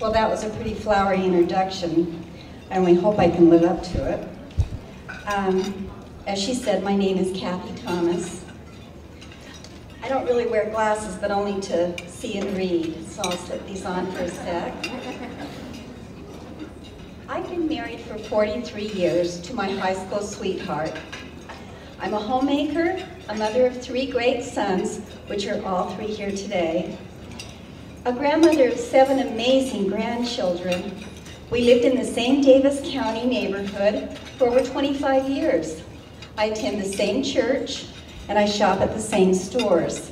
Well, that was a pretty flowery introduction. I only hope I can live up to it. As she said, my name is Kathi Thomas. I don't really wear glasses, but only to see and read, so I'll slip these on for a sec. I've been married for 43 years to my high school sweetheart. I'm a homemaker, a mother of 3 great sons, which are all 3 here today, a grandmother of 7 amazing grandchildren. We lived in the same Davis County neighborhood for over 25 years. I attend the same church, and I shop at the same stores.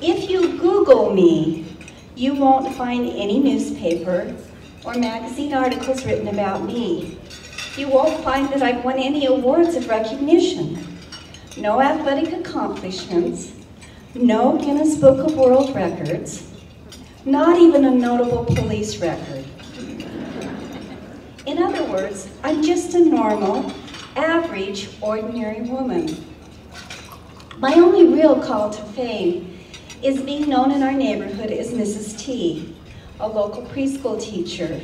If you Google me, you won't find any newspaper or magazine articles written about me. You won't find that I've won any awards of recognition. No athletic accomplishments, no Guinness Book of World Records, not even a notable police record. In other words, I'm just a normal, average, ordinary woman. My only real call to fame is being known in our neighborhood as Mrs. T, a local preschool teacher.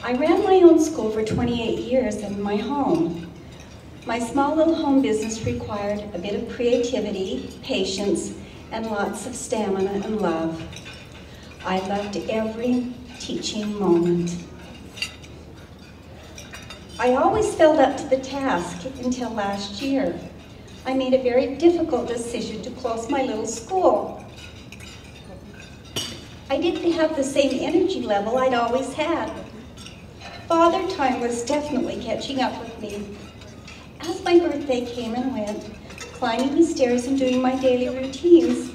I ran my own school for 28 years in my home. My small little home business required a bit of creativity, patience, and lots of stamina and love. I loved every teaching moment. I always felt up to the task until last year. I made a very difficult decision to close my little school. I didn't have the same energy level I'd always had. Father time was definitely catching up with me. As my birthday came and went, climbing the stairs and doing my daily routines,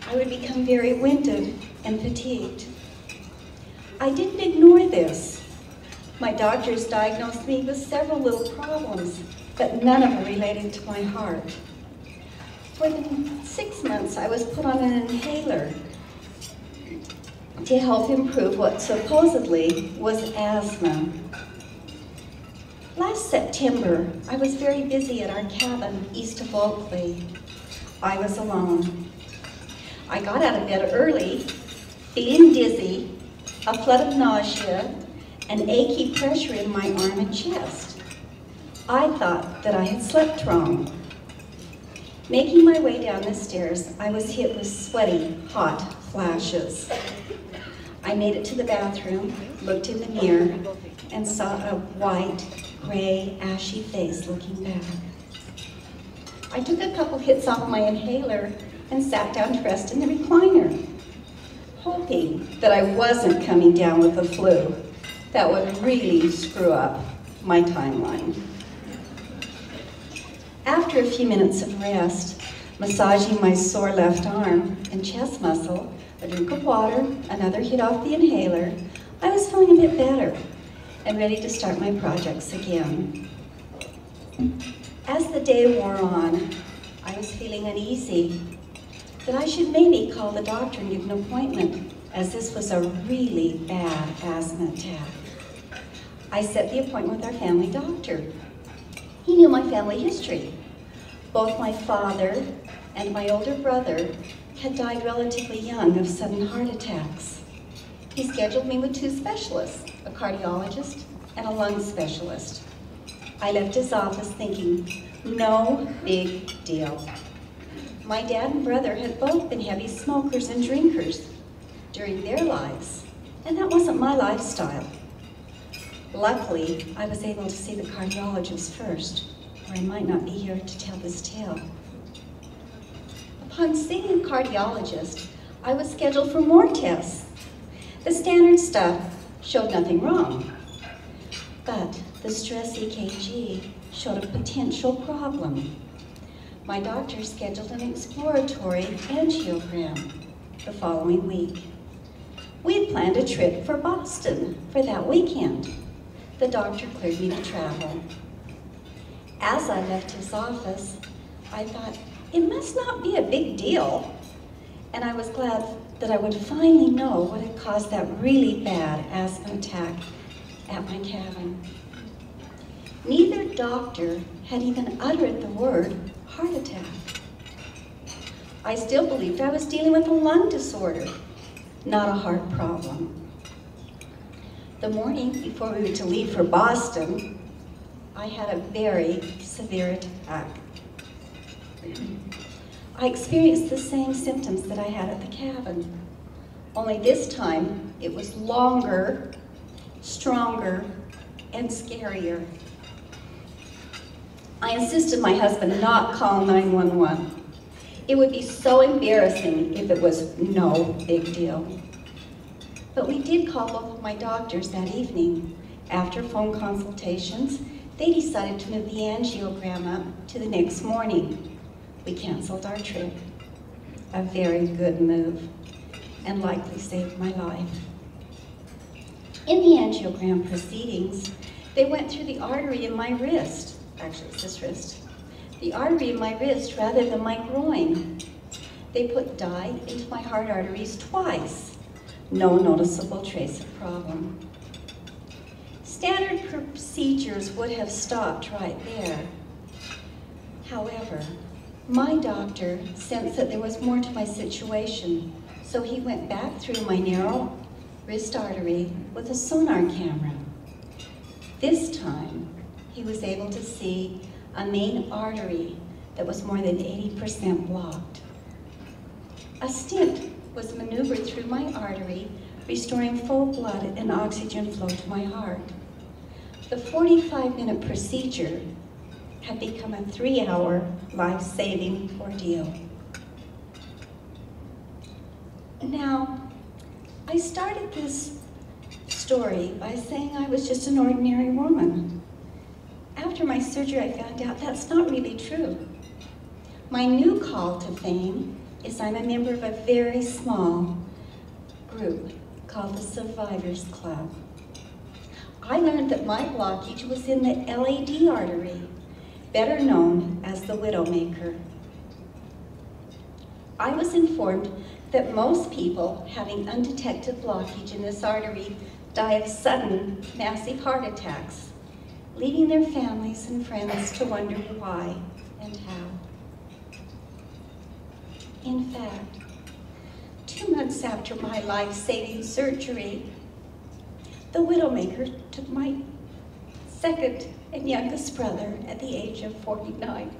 I would become very winded and fatigued. I didn't ignore this. My doctors diagnosed me with several little problems, but none of them related to my heart. For the 6 months, I was put on an inhaler to help improve what supposedly was asthma. Last September, I was very busy at our cabin east of Oakley. I was alone. I got out of bed early, feeling dizzy, a flood of nausea, and achy pressure in my arm and chest. I thought that I had slept wrong. Making my way down the stairs, I was hit with sweaty, hot flashes. I made it to the bathroom, looked in the mirror, and saw a white, gray, ashy face looking back. I took a couple hits off my inhaler and sat down to rest in the recliner, hoping that I wasn't coming down with the flu. That would really screw up my timeline. After a few minutes of rest, massaging my sore left arm and chest muscle, a drink of water, another hit off the inhaler, I was feeling a bit better and ready to start my projects again. As the day wore on, I was feeling uneasy that I should maybe call the doctor and get an appointment, as this was a really bad asthma attack. I set the appointment with our family doctor. He knew my family history. Both my father and my older brother had died relatively young of sudden heart attacks. He scheduled me with 2 specialists, a cardiologist and a lung specialist. I left his office thinking, no big deal. My dad and brother had both been heavy smokers and drinkers during their lives, and that wasn't my lifestyle. Luckily, I was able to see the cardiologist first, or I might not be here to tell this tale. Upon seeing the cardiologist, I was scheduled for more tests. The standard stuff showed nothing wrong, but the stress EKG showed a potential problem. My doctor scheduled an exploratory angiogram the following week. We had planned a trip for Boston for that weekend. The doctor cleared me to travel. As I left his office, I thought, it must not be a big deal. And I was glad that I would finally know what had caused that really bad asthma attack at my cabin. Neither doctor had even uttered the word heart attack. I still believed I was dealing with a lung disorder, not a heart problem. The morning before we were to leave for Boston, I had a very severe attack. I experienced the same symptoms that I had at the cabin, only this time it was longer, stronger, and scarier. I insisted my husband not call 911. It would be so embarrassing if it was no big deal. But we did call both of my doctors that evening. After phone consultations, they decided to move the angiogram up to the next morning. We canceled our trip. A very good move, and likely saved my life. In the angiogram proceedings, they went through the artery in my wrist. Actually, it's this wrist. The artery in my wrist rather than my groin. They put dye into my heart arteries twice. No noticeable trace of problem. Standard procedures would have stopped right there. However, my doctor sensed that there was more to my situation, so he went back through my narrow wrist artery with a sonar camera. This time, he was able to see a main artery that was more than 80% blocked. A stent was maneuvered through my artery, restoring full blood and oxygen flow to my heart. The 45-minute procedure had become a 3-hour life-saving ordeal. Now, I started this story by saying I was just an ordinary woman. After my surgery, I found out that's not really true. My new call to fame is I'm a member of a very small group called the Survivors Club. I learned that my blockage was in the LAD artery, better known as the Widowmaker. I was informed that most people having undetected blockage in this artery die of sudden, massive heart attacks, leaving their families and friends to wonder why and how. In fact, 2 months after my life-saving surgery, the Widowmaker took my second and youngest brother at the age of 49.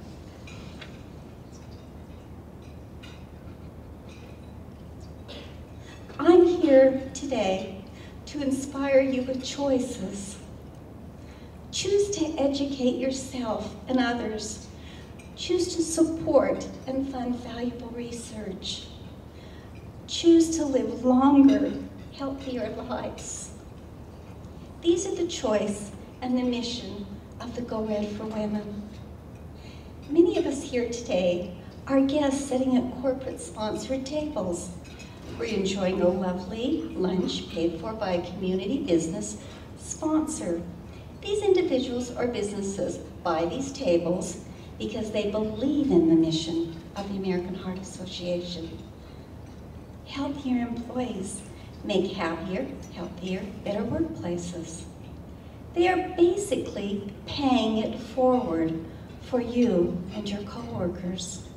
I'm here today to inspire you with choices. Choose to educate yourself and others. Choose to support and fund valuable research. Choose to live longer, healthier lives. These are the choice and the mission of the Go Red for Women. Many of us here today are guests sitting at corporate-sponsored tables. We're enjoying a lovely lunch paid for by a community business sponsor. These individuals or businesses buy these tables because they believe in the mission of the American Heart Association. Healthier employees make happier, healthier, better workplaces. They are basically paying it forward for you and your coworkers.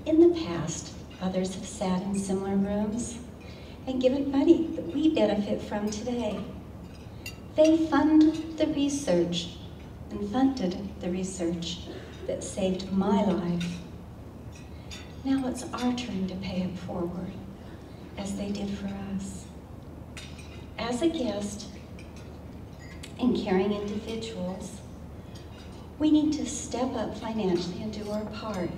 In the past, others have sat in similar rooms and given money that we benefit from today. They fund the research and funded the research that saved my life. Now it's our turn to pay it forward, as they did for us. As a guest and caring individuals, we need to step up financially and do our part.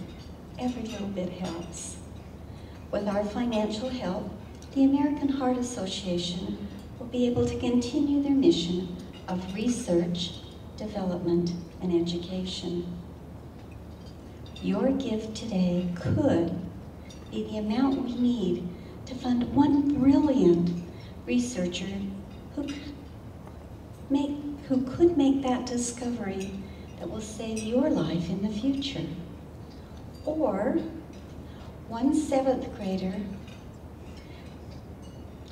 Every little bit helps. With our financial help, the American Heart Association will be able to continue their mission of research, development, and education. Your gift today could be the amount we need to fund one brilliant researcher who could make that discovery that will save your life in the future. Or one 7th grader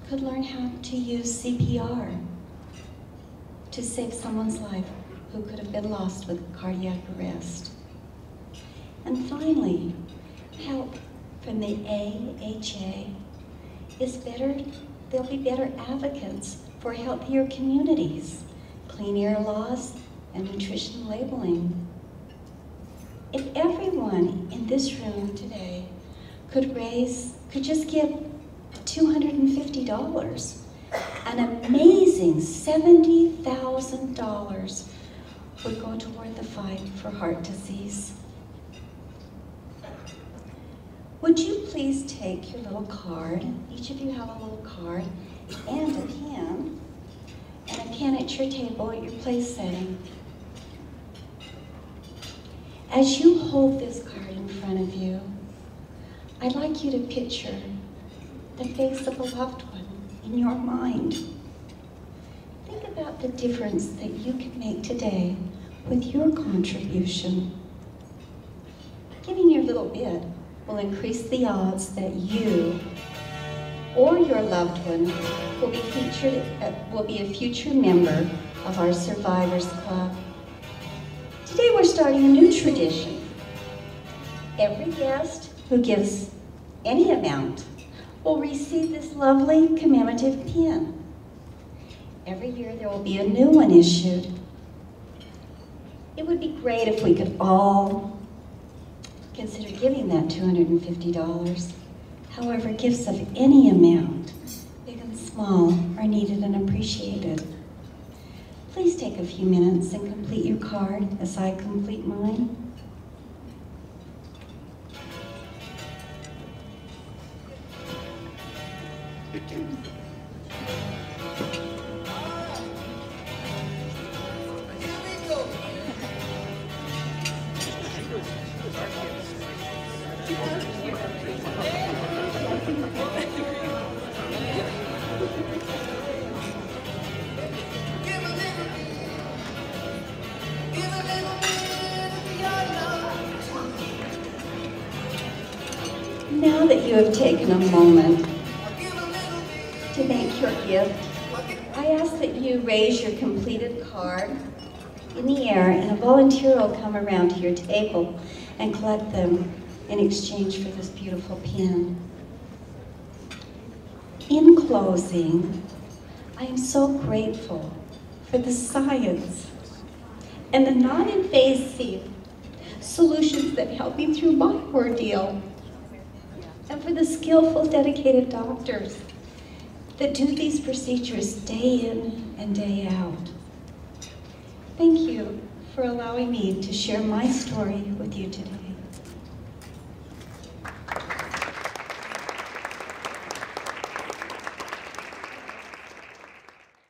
could learn how to use CPR to save someone's life who could have been lost with cardiac arrest. And finally, help from the AHA is better they'll be better advocates for healthier communities, clean air laws, and nutrition labeling. If everyone in this room today could just give $250, an amazing $70,000 would go toward the fight for heart disease. Would you please take your little card? Each of you have a little card and a pen at your table at your place setting. As you hold this card in front of you, I'd like you to picture the face of a loved one in your mind. Think about the difference that you can make today with your contribution. Giving your little bit will increase the odds that you or your loved one will be a future member of our Survivors Club. Today we're starting a new tradition. Every guest who gives any amount will receive this lovely commemorative pin. Every year there will be a new one issued. It would be great if we could all consider giving that $250. However, gifts of any amount, big and small, are needed and appreciated. Please take a few minutes and complete your card as I complete mine. Now that you have taken a moment to make your gift, I ask that you raise your completed card in the air, and a volunteer will come around to your table and collect them in exchange for this beautiful pin. In closing, I am so grateful for the science and the non-invasive solutions that helped me through my ordeal, and for the skillful, dedicated doctors that do these procedures day in and day out. Thank you for allowing me to share my story with you today.